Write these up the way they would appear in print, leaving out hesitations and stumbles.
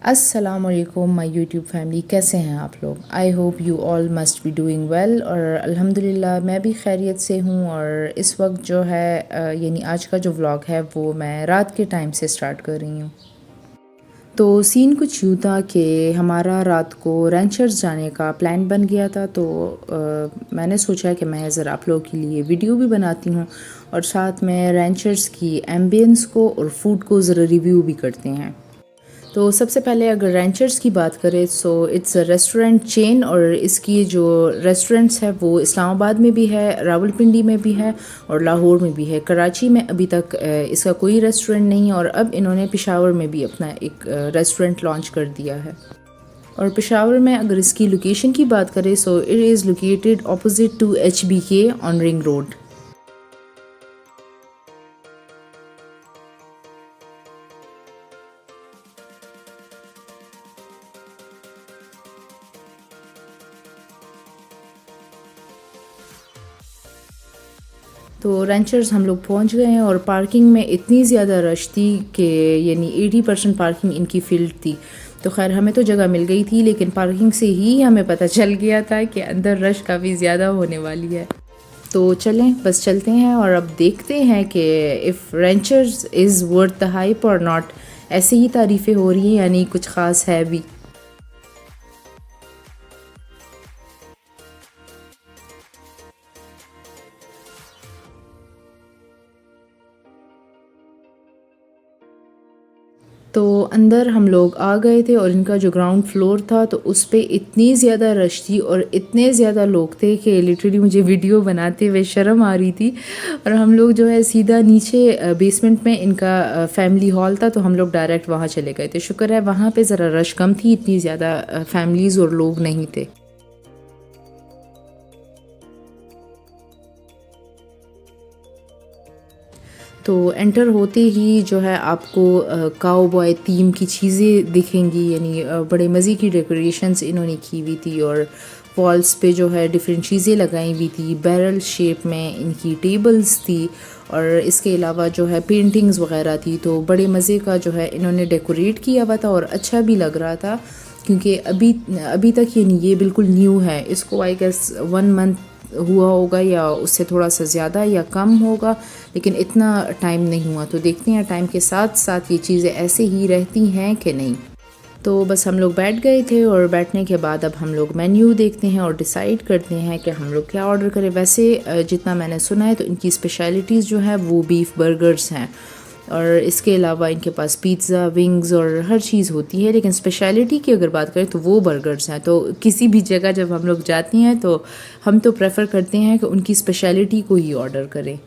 अस्सलामुअलैकुम my YouTube family, कैसे हैं आप लोग। I hope you all must be doing well. और अल्हम्दुलिल्लाह मैं भी खैरियत से हूँ। और इस वक्त जो है यानी आज का जो व्लॉग है वो मैं रात के टाइम से स्टार्ट कर रही हूँ। तो सीन कुछ यूँ था कि हमारा रात को रेंचर्स जाने का प्लान बन गया था। तो मैंने सोचा कि मैं ज़रा आप लोगों के लिए वीडियो भी बनाती हूँ और साथ में रेंचर्स की एम्बियंस को और फूड को ज़रा रिव्यू भी करते हैं। तो सबसे पहले अगर रेंचर्स की बात करें so it's a restaurant chain. और इसकी जो रेस्टोरेंट्स है वो इस्लामाबाद में भी है, रावलपिंडी में भी है और लाहौर में भी है। कराची में अभी तक इसका कोई रेस्टोरेंट नहीं है और अब इन्होंने पेशावर में भी अपना एक रेस्टोरेंट लॉन्च कर दिया है। और पेशावर में अगर इसकी लोकेशन की बात करें so it is located opposite to HBK on ring road. तो रेंचर्स हम लोग पहुंच गए हैं और पार्किंग में इतनी ज़्यादा रश थी कि यानी 80% पार्किंग इनकी फील्ड थी। तो खैर हमें तो जगह मिल गई थी, लेकिन पार्किंग से ही हमें पता चल गया था कि अंदर रश काफ़ी ज़्यादा होने वाली है। तो चलें बस चलते हैं और अब देखते हैं कि if Ranchers is worth the hype और नॉट। ऐसे ही तारीफ़ें हो रही हैं यानी कुछ ख़ास है भी। तो अंदर हम लोग आ गए थे और इनका जो ग्राउंड फ्लोर था तो उस पे इतनी ज़्यादा रश थी और इतने ज़्यादा लोग थे कि लिटरली मुझे वीडियो बनाते हुए शर्म आ रही थी। और हम लोग जो है सीधा नीचे बेसमेंट में इनका फैमिली हॉल था तो हम लोग डायरेक्ट वहाँ चले गए थे। शुक्र है वहाँ पे ज़रा रश कम थी, इतनी ज़्यादा फैमिलीज़ और लोग नहीं थे। तो एंटर होते ही जो है आपको काऊ बॉय थीम की चीज़ें दिखेंगी, यानी बड़े मज़े की डेकोरेशंस इन्होंने की हुई थी और वॉल्स पे जो है डिफरेंट चीज़ें लगाई हुई थी। बैरल शेप में इनकी टेबल्स थी और इसके अलावा जो है पेंटिंग्स वगैरह थी। तो बड़े मज़े का जो है इन्होंने डेकोरेट किया हुआ था और अच्छा भी लग रहा था क्योंकि अभी अभी तक ये बिल्कुल न्यू है। इसको आई गेस 1 मंथ हुआ होगा या उससे थोड़ा सा ज़्यादा या कम होगा, लेकिन इतना टाइम नहीं हुआ। तो देखते हैं टाइम के साथ साथ ये चीज़ें ऐसे ही रहती हैं कि नहीं। तो बस हम लोग बैठ गए थे और बैठने के बाद अब हम लोग मेन्यू देखते हैं और डिसाइड करते हैं कि हम लोग क्या ऑर्डर करें। वैसे जितना मैंने सुना है तो इनकी स्पेशलिटीज़ जो है वो बीफ बर्गर्स हैं और इसके अलावा इनके पास पिज़्ज़ा, विंग्स और हर चीज़ होती है, लेकिन स्पेशलिटी की अगर बात करें तो वो बर्गर्स हैं। तो किसी भी जगह जब हम लोग जाते हैं तो हम तो प्रेफर करते हैं कि उनकी स्पेशलिटी को ही ऑर्डर करें।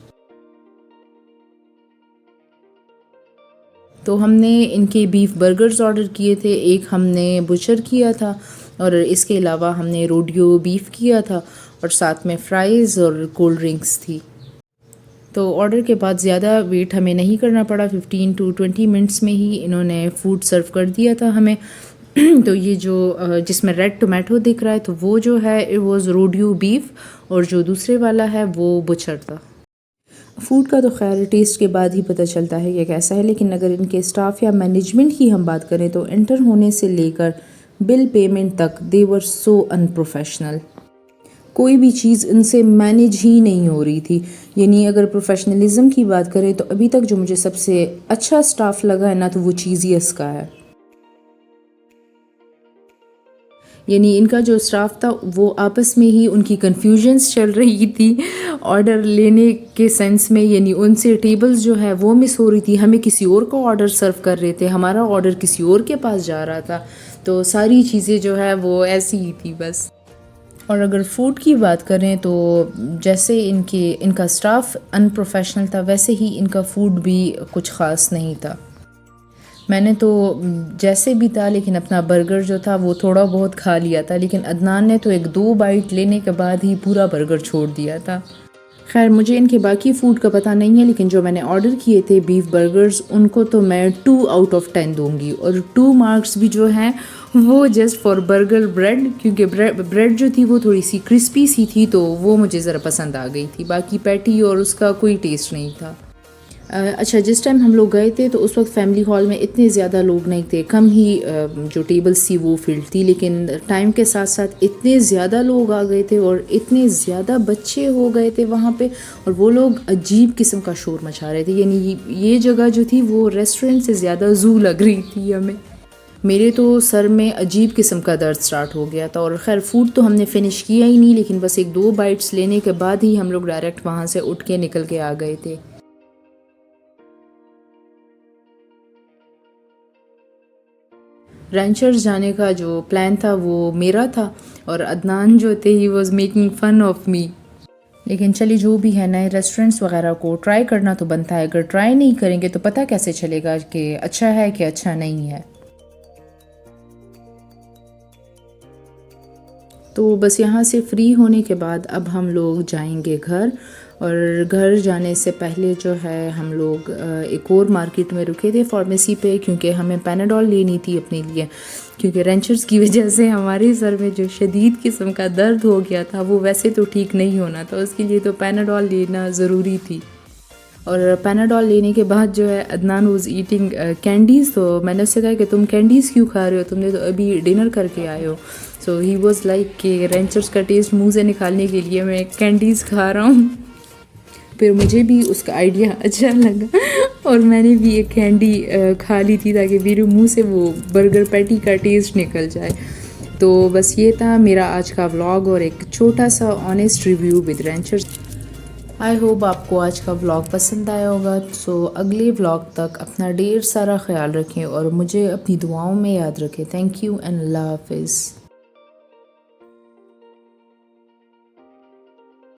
तो हमने इनके बीफ बर्गर्स ऑर्डर किए थे, एक हमने बुचर किया था और इसके अलावा हमने रोडियो बीफ किया था और साथ में फ़्राइज़ और कोल्ड ड्रिंक्स थी। तो ऑर्डर के बाद ज़्यादा वेट हमें नहीं करना पड़ा, 15 to 20 मिनट्स में ही इन्होंने फ़ूड सर्व कर दिया था हमें। तो ये जो जिसमें रेड टोमेटो दिख रहा है तो वो जो है इट वॉज़ रोडियो बीफ और जो दूसरे वाला है वो बुचर था। फ़ूड का तो खैर टेस्ट के बाद ही पता चलता है कि कैसा है, लेकिन अगर इनके स्टाफ या मैनेजमेंट की हम बात करें तो एंटर होने से लेकर बिल पेमेंट तक दे वर सो अनप्रोफेशनल। कोई भी चीज़ इनसे मैनेज ही नहीं हो रही थी। यानी अगर प्रोफेशनलिज्म की बात करें तो अभी तक जो मुझे सबसे अच्छा स्टाफ लगा है ना तो वो चीज़ियस का है। यानी इनका जो स्टाफ था वो आपस में ही उनकी कन्फ्यूजन्स चल रही थी ऑर्डर लेने के सेंस में। यानी उनसे टेबल्स जो है वो मिस हो रही थी, हमें किसी और को ऑर्डर सर्व कर रहे थे, हमारा ऑर्डर किसी और के पास जा रहा था। तो सारी चीज़ें जो है वो ऐसी ही थी बस। और अगर फ़ूड की बात करें तो जैसे इनका स्टाफ अनप्रोफेशनल था वैसे ही इनका फ़ूड भी कुछ ख़ास नहीं था। मैंने तो जैसे भी था लेकिन अपना बर्गर जो था वो थोड़ा बहुत खा लिया था, लेकिन अदनान ने तो 1-2 बाइट लेने के बाद ही पूरा बर्गर छोड़ दिया था। खैर मुझे इनके बाकी फ़ूड का पता नहीं है, लेकिन जो मैंने ऑर्डर किए थे बीफ बर्गर्स उनको तो मैं 2 आउट ऑफ 10 दूंगी। और 2 मार्क्स भी जो हैं वो जस्ट फॉर बर्गर ब्रेड, क्योंकि ब्रेड जो थी वो थोड़ी सी क्रिस्पी सी थी तो वो मुझे ज़रा पसंद आ गई थी। बाकी पैटी और उसका कोई टेस्ट नहीं था। अच्छा, जिस टाइम हम लोग गए थे तो उस वक्त फैमिली हॉल में इतने ज़्यादा लोग नहीं थे, कम ही जो टेबल्स थी वो फिल्ड थी, लेकिन टाइम के साथ साथ इतने ज़्यादा लोग आ गए थे और इतने ज़्यादा बच्चे हो गए थे वहाँ पे, और वो लोग अजीब किस्म का शोर मचा रहे थे। यानी ये जगह जो थी वो रेस्टोरेंट से ज़्यादा ज़ू लग रही थी हमें। मेरे तो सर में अजीब किस्म का दर्द स्टार्ट हो गया था, और ख़ैर फूड तो हमने फ़िनिश किया ही नहीं, लेकिन बस एक दो बाइट्स लेने के बाद ही हम लोग डायरेक्ट वहाँ से उठ के निकल के आ गए थे। रैंचर्स जाने का जो प्लान था वो मेरा था, और अदनान जो थे he was making fun of me. लेकिन चलिए, जो भी है, नए रेस्टोरेंट्स वगैरह को ट्राई करना तो बनता है, अगर ट्राई नहीं करेंगे तो पता कैसे चलेगा कि अच्छा है कि अच्छा नहीं है। तो बस यहाँ से फ्री होने के बाद अब हम लोग जाएंगे घर, और घर जाने से पहले जो है हम लोग एक और मार्केट में रुके थे फार्मेसी पे, क्योंकि हमें पैनाडॉल लेनी थी अपने लिए, क्योंकि रेंचर्स की वजह से हमारे सर में जो शदीद किस्म का दर्द हो गया था वो वैसे तो ठीक नहीं होना था, उसके लिए तो पैनाडॉल लेना ज़रूरी थी। और पैनाडॉल लेने के बाद जो है अदनान वॉज ईटिंग कैंडीज़, तो मैंने उससे कहा कि तुम कैंडीज़ क्यों खा रहे हो, तुमने तो अभी डिनर करके आए हो। सो ही वॉज लाइक कि रेंचर्स का टेस्ट मुंह से निकालने के लिए मैं कैंडीज़ खा रहा हूँ। फिर मुझे भी उसका आइडिया अच्छा लगा और मैंने भी एक कैंडी खा ली थी, ताकि मेरे मुंह से वो बर्गर पैटी का टेस्ट निकल जाए। तो बस ये था मेरा आज का व्लॉग और एक छोटा सा honest review with Ranchers. I hope आपको आज का व्लॉग पसंद आया होगा। सो अगले व्लॉग तक अपना ढेर सारा ख्याल रखें और मुझे अपनी दुआओं में याद रखें। थैंक यू एंड अल्लाह हाफिज़।